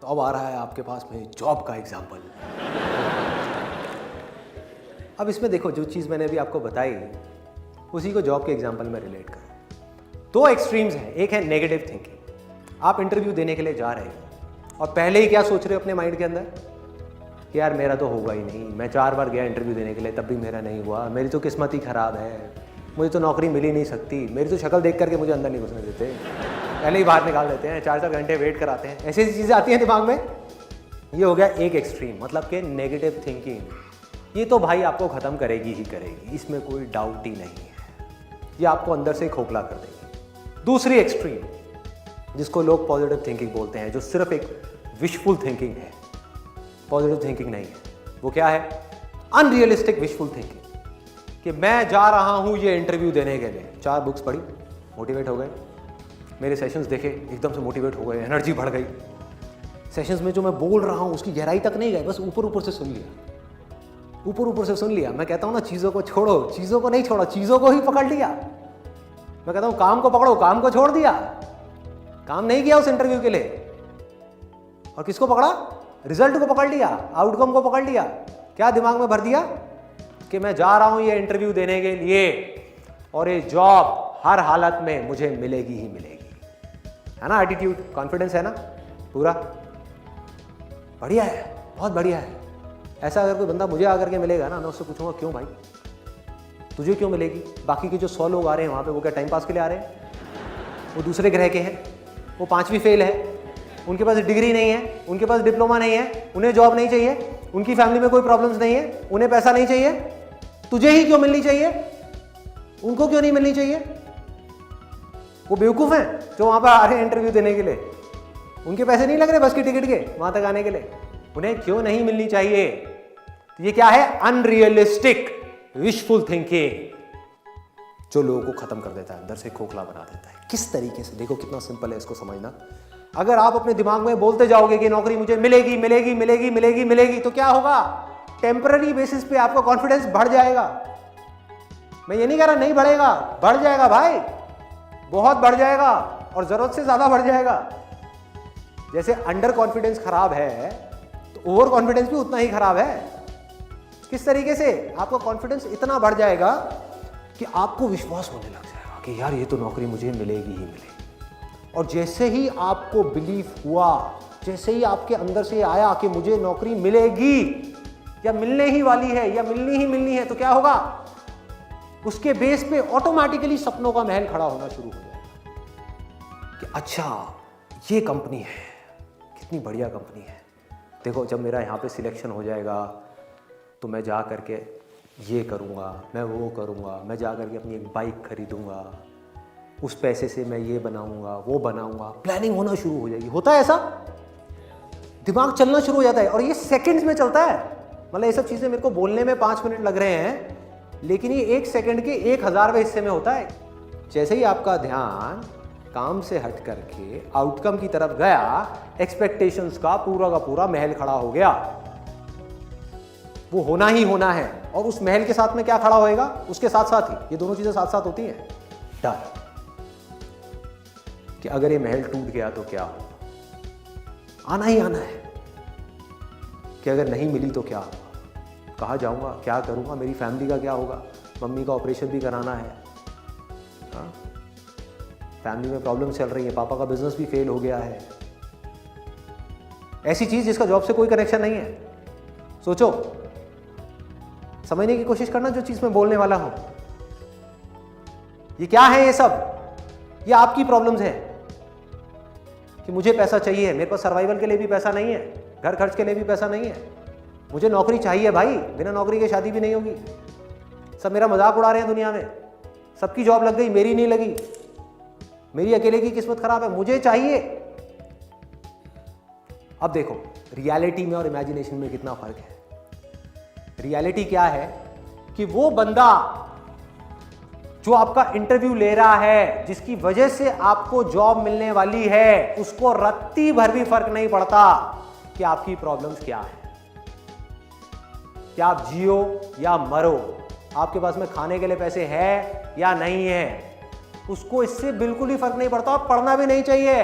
तो अब आ रहा है आपके पास में जॉब का एग्जाम्पल। अब इसमें देखो, जो चीज़ मैंने अभी आपको बताई उसी को जॉब के एग्जाम्पल में रिलेट करो। दो एक्सट्रीम्स हैं, एक है नेगेटिव थिंकिंग। आप इंटरव्यू देने के लिए जा रहे हो और पहले ही क्या सोच रहे हो अपने माइंड के अंदर कि यार मेरा तो होगा ही नहीं, मैं 4 बार गया इंटरव्यू देने के लिए तब भी मेरा नहीं हुआ, मेरी तो किस्मत ही ख़राब है, मुझे तो नौकरी मिल ही नहीं सकती, मेरी तो शक्ल देख करके मुझे अंदर नहीं घुसने देते, पहले ही बाहर निकाल देते हैं, 4-4 घंटे वेट कराते हैं। ऐसी ऐसी चीज़ें आती हैं दिमाग में। ये हो गया एक एक्सट्रीम, मतलब कि नेगेटिव थिंकिंग। ये तो भाई आपको ख़त्म करेगी ही करेगी, इसमें कोई डाउट ही नहीं है, ये आपको अंदर से खोखला कर देगी। दूसरी एक्सट्रीम जिसको लोग पॉजिटिव थिंकिंग बोलते हैं, जो सिर्फ एक विशफुल थिंकिंग है, पॉजिटिव थिंकिंग नहीं है। वो क्या है? Unrealistic wishful thinking. कि मैं जा रहा हूँ ये इंटरव्यू देने के लिए, 4 बुक्स पढ़ी, मोटिवेट हो गए, मेरे सेशंस देखे, एकदम से मोटिवेट हो गए, एनर्जी बढ़ गई। सेशंस में जो मैं बोल रहा हूँ उसकी गहराई तक नहीं गए, बस ऊपर ऊपर से सुन लिया, ऊपर ऊपर से सुन लिया। मैं कहता हूँ ना, चीज़ों को छोड़ो, चीज़ों को नहीं छोड़ा, चीज़ों को ही पकड़ लिया। मैं कहता हूँ काम को पकड़ो, काम को छोड़ दिया, काम नहीं किया उस इंटरव्यू के लिए। और किसको पकड़ा? रिजल्ट को पकड़ लिया, आउटकम को पकड़ लिया। क्या दिमाग में भर दिया कि मैं जा रहा हूं ये इंटरव्यू देने के लिए और ये जॉब हर हालत में मुझे मिलेगी ही मिलेगी। है ना एटीट्यूड, कॉन्फिडेंस है ना पूरा? बढ़िया है, बहुत बढ़िया है। ऐसा अगर कोई बंदा मुझे आकर के मिलेगा ना, मैं उससे पूछूंगा क्यों भाई, तुझे क्यों मिलेगी? बाकी के जो 100 लोग आ रहे हैं वहां पे, वो क्या टाइम पास के लिए आ रहे हैं? वो दूसरे ग्रह के हैं, वो 5वीं फेल है, उनके पास डिग्री नहीं है, उनके पास डिप्लोमा नहीं है, उन्हें जॉब नहीं चाहिए, उनकी फैमिली में कोई प्रॉब्लम्स नहीं है, उन्हें पैसा नहीं चाहिए। तुझे ही क्यों मिलनी चाहिए? उनको क्यों नहीं मिलनी चाहिए? वो बेवकूफ हैं जो वहां पर आ रहे हैं इंटरव्यू देने के लिए, उनके पैसे नहीं लग रहे बस की टिकट के वहां तक आने के लिए, उन्हें क्यों नहीं मिलनी चाहिए? तो ये क्या है? अनरियलिस्टिक विशफुल थिंकिंग, जो लोगों को खत्म कर देता है, अंदर से खोखला बना देता है। किस तरीके से? देखो कितना सिंपल है इसको समझना। अगर आप अपने दिमाग में बोलते जाओगे कि नौकरी मुझे मिलेगी मिलेगी मिलेगी मिलेगी मिलेगी, तो क्या होगा? टेम्पररी बेसिस पे आपका कॉन्फिडेंस बढ़ जाएगा। मैं ये नहीं कह रहा नहीं बढ़ेगा, बढ़ जाएगा भाई, बहुत बढ़ जाएगा, और जरूरत से ज्यादा बढ़ जाएगा। जैसे अंडर कॉन्फिडेंस खराब है तो ओवर कॉन्फिडेंस भी उतना ही खराब है। किस तरीके से? आपका कॉन्फिडेंस इतना बढ़ जाएगा कि आपको विश्वास होने लग जाएगा कि यार ये तो नौकरी मुझे मिलेगी ही मिलेगी। और जैसे ही आपको बिलीफ हुआ, जैसे ही आपके अंदर से आया कि मुझे नौकरी मिलेगी या मिलने ही वाली है या मिलनी ही मिलनी है, तो क्या होगा? उसके बेस पे ऑटोमेटिकली सपनों का महल खड़ा होना शुरू हो जाएगा कि अच्छा ये कंपनी है, कितनी बढ़िया कंपनी है। देखो जब मेरा यहाँ पे सिलेक्शन हो जाएगा तो मैं जा करके ये करूँगा, मैं वो करूँगा, मैं जा करके अपनी एक बाइक खरीदूँगा, उस पैसे से मैं ये बनाऊँगा वो बनाऊँगा। प्लानिंग होना शुरू हो जाएगी। होता है ऐसा? दिमाग चलना शुरू हो जाता है और ये सेकंड्स में चलता है। मतलब ये सब चीज़ें मेरे को बोलने में 5 मिनट लग रहे हैं, लेकिन ये 1 सेकंड के 1000वें हिस्से में होता है। जैसे ही आपका ध्यान काम से हट करके आउटकम की तरफ गया, एक्सपेक्टेशंस का पूरा महल खड़ा हो गया। वो होना ही होना है। और उस महल के साथ में क्या खड़ा होएगा? उसके साथ साथ ही ये दोनों चीजें साथ साथ होती हैं। डर कि अगर ये महल टूट गया तो क्या होगा? आना ही आना है कि अगर नहीं मिली तो क्या होगा, कहाँ जाऊंगा, क्या करूंगा, मेरी फैमिली का क्या होगा, मम्मी का ऑपरेशन भी कराना है, फैमिली में प्रॉब्लम चल रही है, पापा का बिजनेस भी फेल हो गया है। ऐसी चीज जिसका जॉब से कोई कनेक्शन नहीं है। सोचो, समझने की कोशिश करना जो चीज मैं बोलने वाला हूं। ये क्या है? ये सब ये आपकी प्रॉब्लम्स है कि मुझे पैसा चाहिए, मेरे पास सर्वाइवल के लिए भी पैसा नहीं है, घर खर्च के लिए भी पैसा नहीं है, मुझे नौकरी चाहिए भाई, बिना नौकरी के शादी भी नहीं होगी। सब मेरा मजाक उड़ा रहे हैं दुनिया में, सबकी जॉब लग गई, मेरी नहीं लगी, मेरी अकेले की किस्मत खराब है, मुझे चाहिए। अब देखो रियलिटी में और इमेजिनेशन में कितना फर्क है। रियलिटी क्या है कि वो बंदा जो आपका इंटरव्यू ले रहा है, जिसकी वजह से आपको जॉब मिलने वाली है, उसको रत्ती भर भी फर्क नहीं पड़ता कि आपकी प्रॉब्लम्स क्या है, क्या आप जियो या मरो, आपके पास में खाने के लिए पैसे है या नहीं है, उसको इससे बिल्कुल ही फर्क नहीं पड़ता और पढ़ना भी नहीं चाहिए।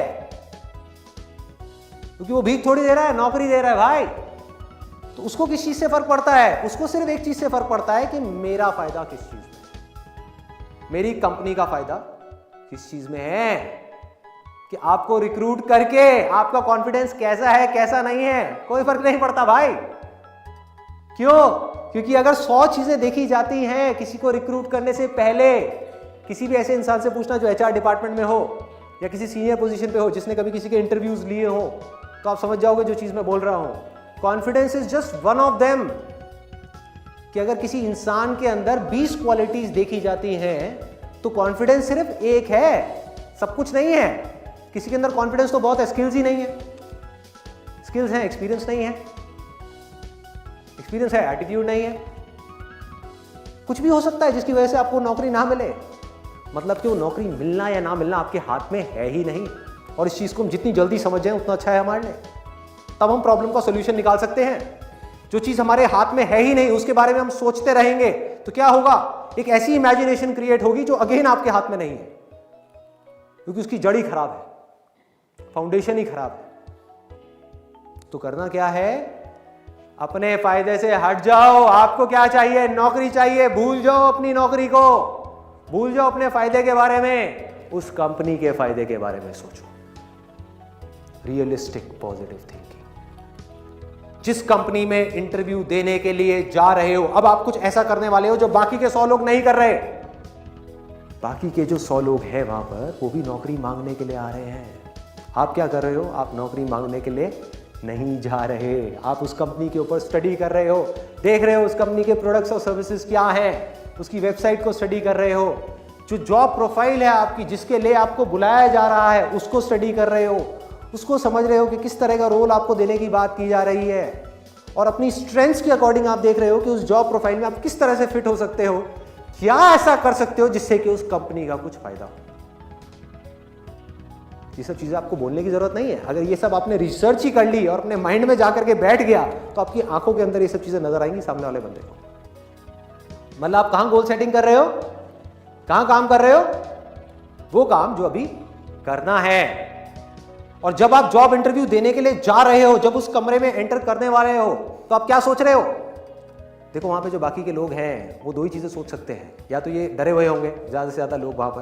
क्योंकि वो भीख थोड़ी दे रहा है, नौकरी दे रहा है भाई। तो उसको किस चीज से फर्क पड़ता है? उसको सिर्फ एक चीज से फर्क पड़ता है कि मेरा फायदा किस चीज में, मेरी कंपनी का फायदा किस चीज में है, कि आपको रिक्रूट करके आपका कॉन्फिडेंस कैसा है कैसा नहीं है, कोई फर्क नहीं पड़ता भाई। क्यों? क्योंकि अगर 100 चीजें देखी जाती हैं किसी को रिक्रूट करने से पहले, किसी भी ऐसे इंसान से पूछना जो एचआर डिपार्टमेंट में हो या किसी सीनियर पोजीशन पे हो, जिसने कभी किसी के इंटरव्यूज लिए हो, तो आप समझ जाओगे जो चीज मैं बोल रहा हूं। Confidence is just one of them. कि अगर किसी इंसान के अंदर 20 क्वालिटीज देखी जाती हैं तो कॉन्फिडेंस सिर्फ एक है, सब कुछ नहीं है। किसी के अंदर कॉन्फिडेंस तो बहुत है, स्किल्स ही नहीं है। स्किल्स हैं, एक्सपीरियंस नहीं है। एक्सपीरियंस है, एटीट्यूड नहीं है। कुछ भी हो सकता है जिसकी वजह से आपको नौकरी ना मिले। मतलब कि वो नौकरी मिलना या ना मिलना आपके हाथ में है ही नहीं। और इस चीज को हम जितनी जल्दी समझ जाएं उतना अच्छा है हमारे लिए। तब हम प्रॉब्लम का सोल्यूशन निकाल सकते हैं। जो चीज हमारे हाथ में है ही नहीं उसके बारे में हम सोचते रहेंगे तो क्या होगा? एक ऐसी इमेजिनेशन क्रिएट होगी जो अगेन आपके हाथ में नहीं है, क्योंकि उसकी जड़ ही खराब है, फाउंडेशन ही खराब है। तो करना क्या है? अपने फायदे से हट जाओ। आपको क्या चाहिए? नौकरी चाहिए। भूल जाओ अपनी नौकरी को, भूल जाओ अपने फायदे के बारे में, उस कंपनी के फायदे के बारे में सोचो। Realistic positive thinking. जिस कंपनी में इंटरव्यू देने के लिए जा रहे हो, अब आप कुछ ऐसा करने वाले हो जो बाकी के 100 लोग नहीं कर रहे। बाकी के जो 100 लोग हैं वहां पर, वो भी नौकरी मांगने के लिए आ रहे हैं। आप क्या कर रहे हो? आप नौकरी मांगने के लिए नहीं जा रहे। आप उस कंपनी के ऊपर स्टडी कर रहे हो, देख रहे हो उस कंपनी के प्रोडक्ट्स और सर्विसेज क्या है, उसकी वेबसाइट को स्टडी कर रहे हो, जो जॉब प्रोफाइल है आपकी, जिसके लिए आपको बुलाया जा रहा है, उसको स्टडी कर रहे हो, उसको समझ रहे हो कि किस तरह का रोल आपको देने की बात की जा रही है, और अपनी स्ट्रेंथ्स के अकॉर्डिंग आप देख रहे हो कि उस जॉब प्रोफाइल में आप किस तरह से फिट हो सकते हो, क्या ऐसा कर सकते हो जिससे कि उस कंपनी का कुछ फायदा हो। ये सब चीजें आपको बोलने की जरूरत नहीं है। अगर ये सब आपने रिसर्च ही कर ली और अपने माइंड में जाकर के बैठ गया तो आपकी आंखों के अंदर ये सब चीजें नजर आएंगी सामने वाले बंदे को। मतलब आप कहां गोल सेटिंग कर रहे हो, कहां काम कर रहे हो? वो काम जो अभी करना है। और जब आप जॉब इंटरव्यू देने के लिए जा रहे हो, जब उस कमरे में एंटर करने वाले हो, तो आप क्या सोच रहे हो? देखो वहां पे जो बाकी के लोग हैं वो दो ही चीजें सोच सकते हैं। या तो ये डरे हुए होंगे ज्यादा से ज्यादा लोग वहां पर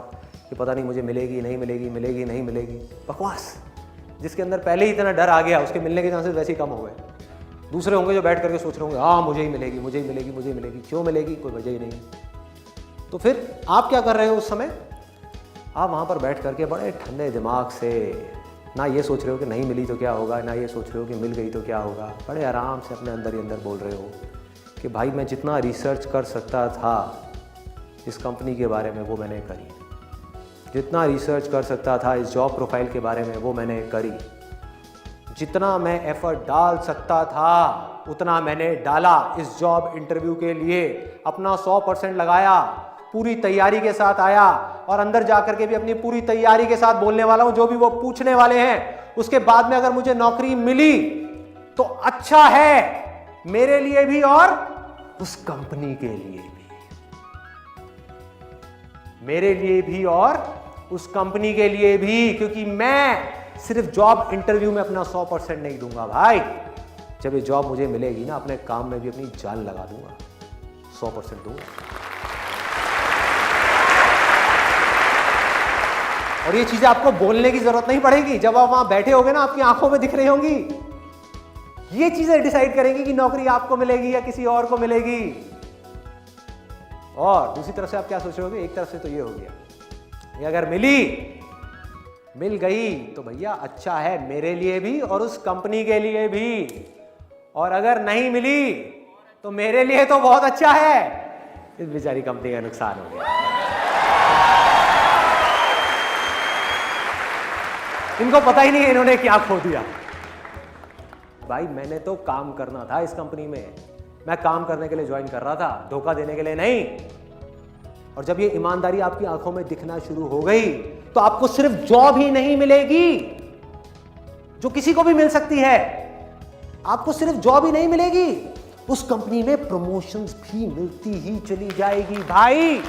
कि पता नहीं मुझे मिलेगी नहीं मिलेगी, मिलेगी नहीं मिलेगी, बकवास। जिसके अंदर पहले ही इतना डर आ गया उसके मिलने के चांसेस वैसे ही कम हो गए। दूसरे होंगे जो बैठ करके सोच रहे होंगे हाँ मुझे ही मिलेगी, मुझे ही मिलेगी, मुझे ही मिलेगी। क्यों मिलेगी? कोई वजह ही नहीं। तो फिर आप क्या कर रहे हो उस समय? आप वहां पर बैठ करके बड़े ठंडे दिमाग से ना ये सोच रहे हो कि नहीं मिली तो क्या होगा, ना ये सोच रहे हो कि मिल गई तो क्या होगा। बड़े आराम से अपने अंदर ही अंदर बोल रहे हो कि भाई मैं जितना रिसर्च कर सकता था इस कंपनी के बारे में वो मैंने करी, जितना रिसर्च कर सकता था इस जॉब प्रोफाइल के बारे में वो मैंने करी, जितना मैं एफर्ट डाल सकता था उतना मैंने डाला। इस जॉब इंटरव्यू के लिए अपना 100% लगाया, पूरी तैयारी के साथ आया, और अंदर जाकर के भी अपनी पूरी तैयारी के साथ बोलने वाला हूं। जो भी वो पूछने वाले हैं उसके बाद में अगर मुझे नौकरी मिली तो अच्छा है मेरे लिए भी और उस कंपनी के लिए भी, मेरे लिए भी और उस कंपनी के लिए भी। क्योंकि मैं सिर्फ जॉब इंटरव्यू में अपना 100% नहीं दूंगा भाई। जब ये जॉब मुझे मिलेगी ना, अपने काम में भी अपनी जान लगा दूंगा, 100% दूंगा। और ये चीजें आपको बोलने की जरूरत नहीं पड़ेगी। जब आप वहां बैठे होगे ना, आपकी आंखों में दिख रही होंगी। ये चीजें डिसाइड करेंगी कि नौकरी आपको मिलेगी या किसी और को मिलेगी। और दूसरी तरफ से आप क्या सोच रहे होगे? एक तरफ से तो ये हो गया ये अगर मिल गई तो भैया अच्छा है मेरे लिए भी और उस कंपनी के लिए भी, और अगर नहीं मिली तो मेरे लिए तो बहुत अच्छा है, इस बेचारी कंपनी का नुकसान हो गया। इनको पता ही नहीं है इन्होंने क्या खो दिया। भाई मैंने तो काम करना था इस कंपनी में, मैं काम करने के लिए ज्वाइन कर रहा था, धोखा देने के लिए नहीं। और जब ये ईमानदारी आपकी आंखों में दिखना शुरू हो गई तो आपको सिर्फ जॉब ही नहीं मिलेगी जो किसी को भी मिल सकती है। आपको सिर्फ जॉब ही नहीं मिलेगी, उस कंपनी में प्रमोशंस भी मिलती ही चली जाएगी भाई।